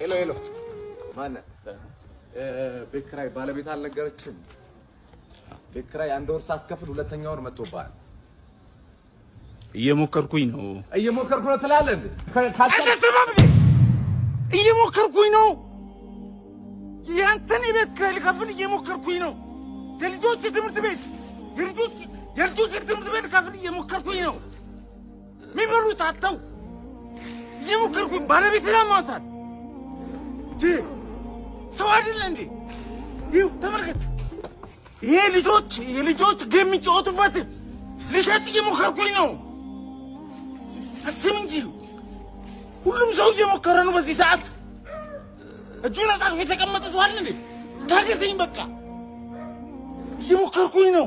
ሄሎ ሄሎ ማነህ ቤት ኪራይ ባለቤት አልነገረችም ቤት ኪራይ አንድ ወር ሳትከፍል ሁለተኛ ወር መጥቶብሃል እየሞከርኩኝ ነው ትላለህ እንዴ አትሰማም እንዴ እየሞከርኩኝ ነው ያንተን ቤት ኪራይ ልከፍል እየሞከርኩኝ ነው የልጆች ትምህርት ቤት የልጆች ትምህርት ቤት ልከፍል እየሞከርኩኝ ነው የሚበሉት አጥተው እየሞከርኩኝ ባለቤት ለማውጣት ሰው አይደለ እንዴ ይኸው ተመልከት ይሄ የልጆች ጌም የሚጫወቱበት ልሸጥ እየሞከርኩኝ ነው አስብ እንጂ ሁሉም ሰው እየሞከረ ነው በዚህ ሰዓት እጁን አጣጥፎ የተቀመጠ ሰው አለ እንዴ ታገሰኝ በቃ እየሞከርኩኝ ነው